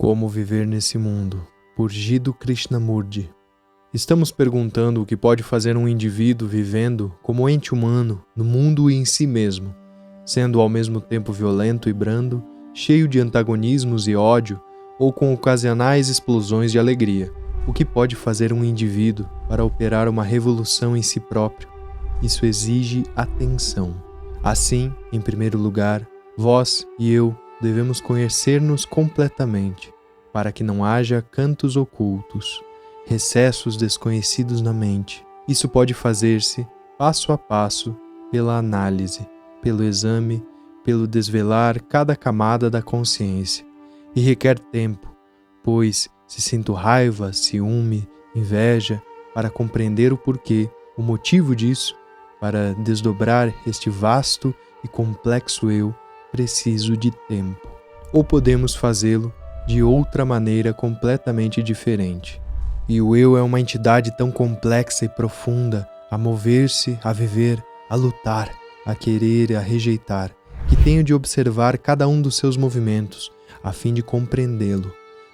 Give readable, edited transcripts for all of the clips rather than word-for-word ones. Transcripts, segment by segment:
Como viver nesse mundo, por Jiddu Krishnamurti. Estamos perguntando o que pode fazer um indivíduo vivendo como ente humano no mundo e em si mesmo, sendo ao mesmo tempo violento e brando, cheio de antagonismos e ódio, ou com ocasionais explosões de alegria. O que pode fazer um indivíduo para operar uma revolução em si próprio? Isso exige atenção. Assim, em primeiro lugar, vós e eu devemos conhecer-nos completamente, para que não haja cantos ocultos, recessos desconhecidos na mente. Isso pode fazer-se, passo a passo, pela análise, pelo exame, pelo desvelar cada camada da consciência. E requer tempo, pois, se sinto raiva, ciúme, inveja, para compreender o porquê, o motivo disso, para desdobrar este vasto e complexo eu, preciso de tempo. Ou podemos fazê-lo de outra maneira completamente diferente. E o eu é uma entidade tão complexa e profunda, a mover-se, a viver, a lutar, a querer e a rejeitar, que tenho de observar cada um dos seus movimentos, a fim de compreendê-lo.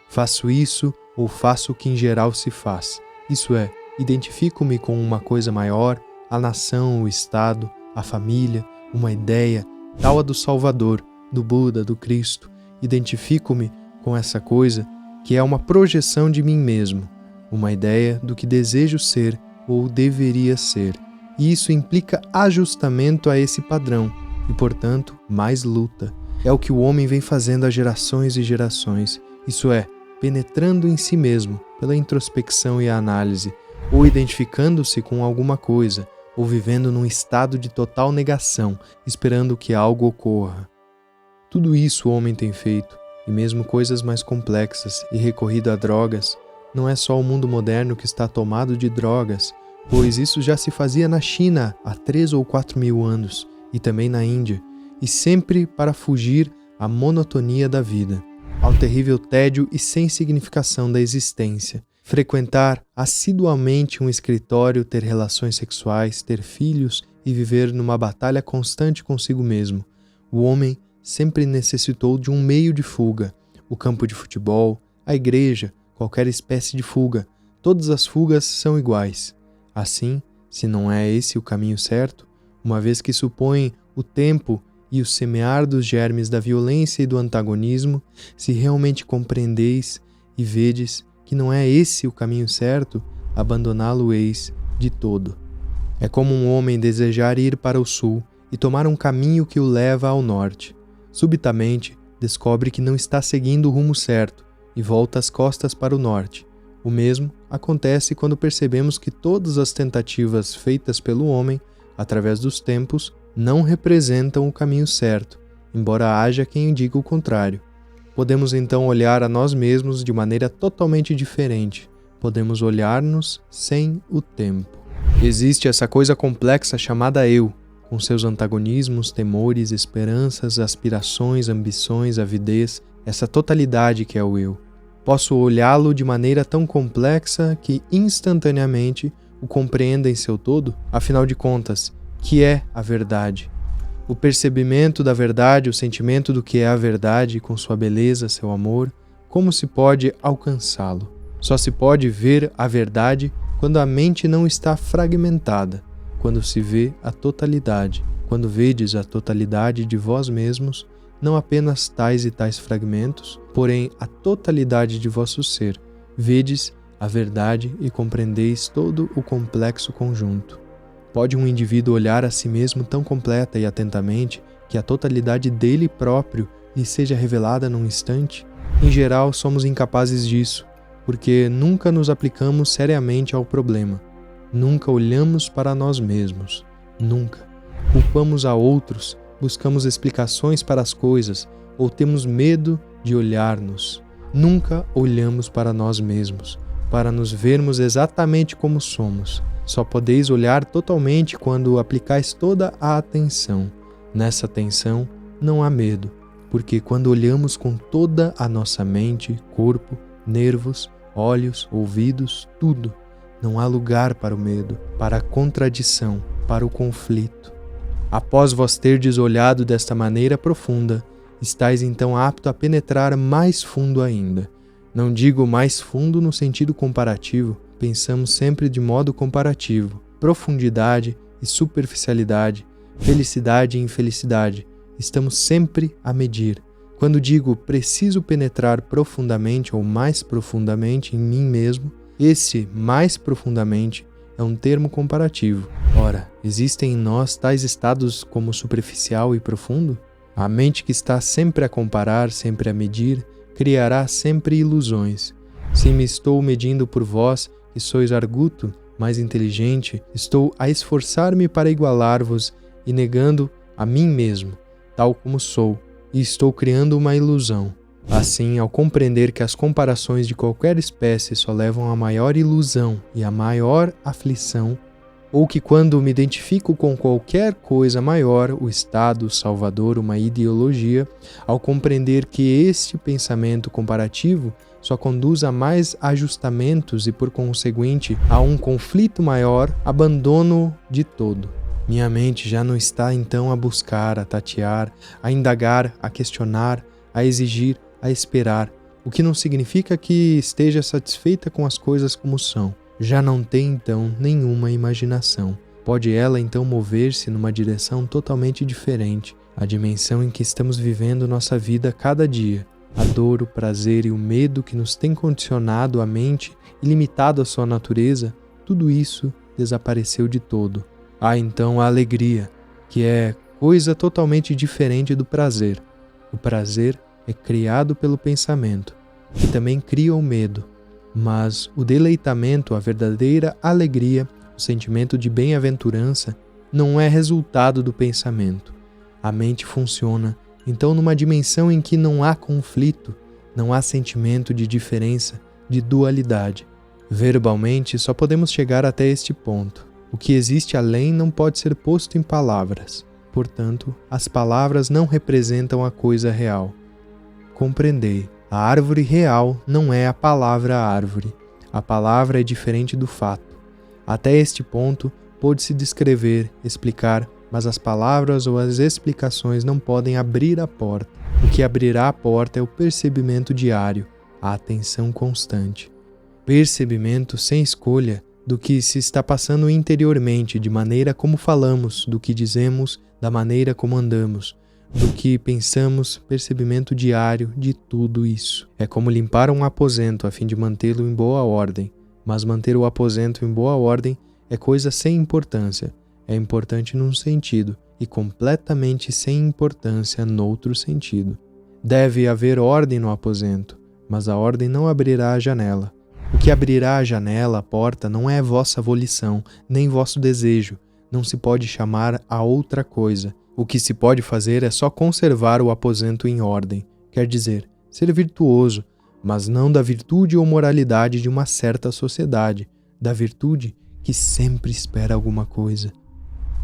Faço isso ou faço o que em geral se faz. Isso é, identifico-me com uma coisa maior, a nação, o Estado, a família, uma ideia, tal a do Salvador, do Buda, do Cristo. Identifico-me com essa coisa que é uma projeção de mim mesmo, uma ideia do que desejo ser ou deveria ser. E isso implica ajustamento a esse padrão e, portanto, mais luta. É o que o homem vem fazendo há gerações e gerações. Isso é, penetrando em si mesmo pela introspecção e a análise, ou identificando-se com alguma coisa, ou vivendo num estado de total negação, esperando que algo ocorra. Tudo isso o homem tem feito, e mesmo coisas mais complexas, e recorrido a drogas. Não é só o mundo moderno que está tomado de drogas, pois isso já se fazia na China há 3 ou 4 mil anos, e também na Índia, e sempre para fugir à monotonia da vida, ao terrível tédio e sem significação da existência. Frequentar assiduamente um escritório, ter relações sexuais, ter filhos e viver numa batalha constante consigo mesmo. O homem sempre necessitou de um meio de fuga. O campo de futebol, a igreja, qualquer espécie de fuga. Todas as fugas são iguais. Assim, se não é esse o caminho certo, uma vez que supõe o tempo e o semear dos germes da violência e do antagonismo, se realmente compreendeis e vedes que não é esse o caminho certo, abandoná-lo-eis de todo. É como um homem desejar ir para o sul e tomar um caminho que o leva ao norte. Subitamente, descobre que não está seguindo o rumo certo e volta as costas para o norte. O mesmo acontece quando percebemos que todas as tentativas feitas pelo homem, através dos tempos, não representam o caminho certo, embora haja quem diga o contrário. Podemos então olhar a nós mesmos de maneira totalmente diferente. Podemos olhar-nos sem o tempo. Existe essa coisa complexa chamada eu, com seus antagonismos, temores, esperanças, aspirações, ambições, avidez, essa totalidade que é o eu. Posso olhá-lo de maneira tão complexa que instantaneamente o compreenda em seu todo? Afinal de contas, que é a verdade? O percebimento da verdade, o sentimento do que é a verdade, com sua beleza, seu amor, como se pode alcançá-lo? Só se pode ver a verdade quando a mente não está fragmentada, quando se vê a totalidade, quando vedes a totalidade de vós mesmos, não apenas tais e tais fragmentos, porém a totalidade de vosso ser. Vedes a verdade e compreendeis todo o complexo conjunto. Pode um indivíduo olhar a si mesmo tão completa e atentamente que a totalidade dele próprio lhe seja revelada num instante? Em geral, somos incapazes disso, porque nunca nos aplicamos seriamente ao problema. Nunca olhamos para nós mesmos. Nunca. Culpamos a outros, buscamos explicações para as coisas ou temos medo de olhar-nos. Nunca olhamos para nós mesmos, para nos vermos exatamente como somos. Só podeis olhar totalmente quando aplicais toda a atenção. Nessa atenção não há medo, porque quando olhamos com toda a nossa mente, corpo, nervos, olhos, ouvidos, tudo, não há lugar para o medo, para a contradição, para o conflito. Após vós terdes olhado desta maneira profunda, estais então apto a penetrar mais fundo ainda. Não digo mais fundo no sentido comparativo, pensamos sempre de modo comparativo. Profundidade e superficialidade, felicidade e infelicidade, estamos sempre a medir. Quando digo preciso penetrar profundamente ou mais profundamente em mim mesmo, esse mais profundamente é um termo comparativo. Ora, existem em nós tais estados como superficial e profundo? A mente que está sempre a comparar, sempre a medir, criará sempre ilusões. Se me estou medindo por vós, que sois arguto, mais inteligente, estou a esforçar-me para igualar-vos e negando a mim mesmo, tal como sou, e estou criando uma ilusão. Assim, ao compreender que as comparações de qualquer espécie só levam a maior ilusão e a maior aflição, ou que quando me identifico com qualquer coisa maior, o Estado, o Salvador, uma ideologia, ao compreender que este pensamento comparativo só conduz a mais ajustamentos e, por conseguinte, a um conflito maior, abandono de todo. Minha mente já não está então a buscar, a tatear, a indagar, a questionar, a exigir, a esperar, o que não significa que esteja satisfeita com as coisas como são. Já não tem então nenhuma imaginação. Pode ela então mover-se numa direção totalmente diferente, a dimensão em que estamos vivendo nossa vida cada dia. A dor, o prazer e o medo que nos tem condicionado a mente e limitado a sua natureza, tudo isso desapareceu de todo. Há então a alegria, que é coisa totalmente diferente do prazer. O prazer é criado pelo pensamento, que também cria o medo, mas o deleitamento, a verdadeira alegria, o sentimento de bem-aventurança, não é resultado do pensamento. A mente funciona, então, numa dimensão em que não há conflito, não há sentimento de diferença, de dualidade. Verbalmente, só podemos chegar até este ponto. O que existe além não pode ser posto em palavras. Portanto, as palavras não representam a coisa real. Compreendei, a árvore real não é a palavra árvore. A palavra é diferente do fato. Até este ponto, pôde-se descrever, explicar, mas as palavras ou as explicações não podem abrir a porta. O que abrirá a porta é o percebimento diário, a atenção constante. Percebimento sem escolha do que se está passando interiormente, de maneira como falamos, do que dizemos, da maneira como andamos, do que pensamos, percebimento diário de tudo isso. É como limpar um aposento a fim de mantê-lo em boa ordem, mas manter o aposento em boa ordem é coisa sem importância. É importante num sentido e completamente sem importância noutro sentido. Deve haver ordem no aposento, mas a ordem não abrirá a janela. O que abrirá a janela, a porta, não é vossa volição, nem vosso desejo. Não se pode chamar a outra coisa. O que se pode fazer é só conservar o aposento em ordem, quer dizer, ser virtuoso, mas não da virtude ou moralidade de uma certa sociedade, da virtude que sempre espera alguma coisa.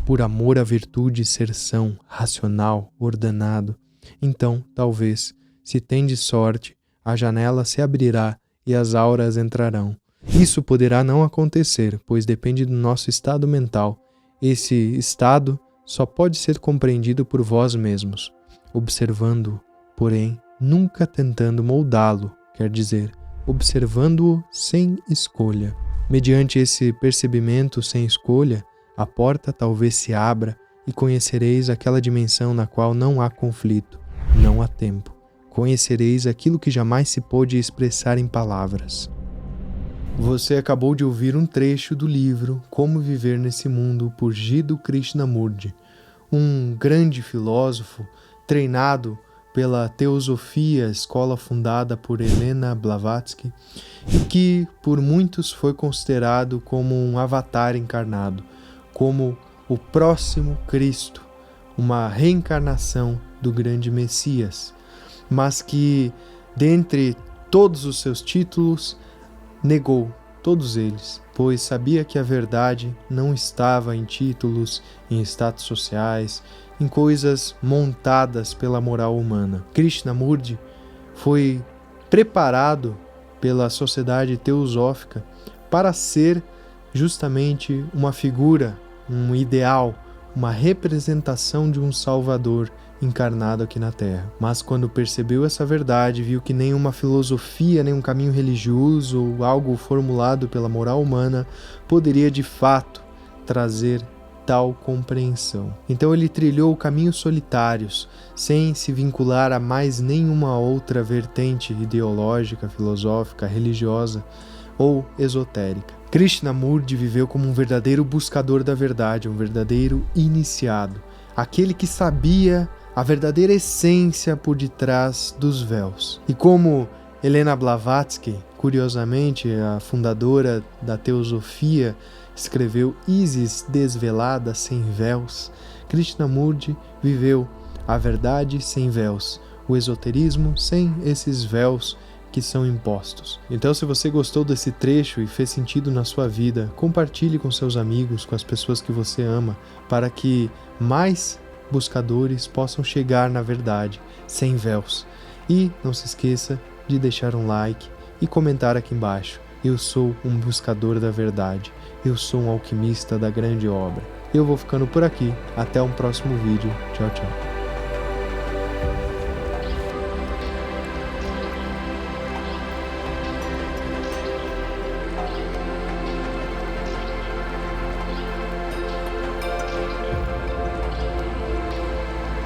Por amor à virtude ser são, racional, ordenado, então, talvez, se tendes sorte, a janela se abrirá e as auras entrarão. Isso poderá não acontecer, pois depende do nosso estado mental. Esse estado só pode ser compreendido por vós mesmos, observando-o, porém, nunca tentando moldá-lo, quer dizer, observando-o sem escolha. Mediante esse percebimento sem escolha, a porta talvez se abra e conhecereis aquela dimensão na qual não há conflito, não há tempo. Conhecereis aquilo que jamais se pôde expressar em palavras. Você acabou de ouvir um trecho do livro Como Viver Nesse Mundo, por Jiddu Krishnamurti, um grande filósofo treinado pela Teosofia, escola fundada por Helena Blavatsky, e que por muitos foi considerado como um avatar encarnado, como o próximo Cristo, uma reencarnação do grande Messias, mas que, dentre todos os seus títulos, negou todos eles, pois sabia que a verdade não estava em títulos, em status sociais, em coisas montadas pela moral humana. Krishnamurti foi preparado pela sociedade teosófica para ser justamente uma figura, um ideal, uma representação de um Salvador encarnado aqui na Terra. Mas quando percebeu essa verdade, viu que nenhuma filosofia, nenhum caminho religioso ou algo formulado pela moral humana poderia de fato trazer tal compreensão. Então ele trilhou caminhos solitários, sem se vincular a mais nenhuma outra vertente ideológica, filosófica, religiosa ou esotérica. Krishnamurti viveu como um verdadeiro buscador da verdade, um verdadeiro iniciado, aquele que sabia a verdadeira essência por detrás dos véus. E como Helena Blavatsky, curiosamente a fundadora da teosofia, escreveu Isis desvelada sem véus, Krishnamurti viveu a verdade sem véus, o esoterismo sem esses véus que são impostos. Então, se você gostou desse trecho e fez sentido na sua vida, compartilhe com seus amigos, com as pessoas que você ama, para que mais buscadores possam chegar na verdade, sem véus. E não se esqueça de deixar um like e comentar aqui embaixo. Eu sou um buscador da verdade. Eu sou um alquimista da grande obra. Eu vou ficando por aqui. Até um próximo vídeo. Tchau, tchau.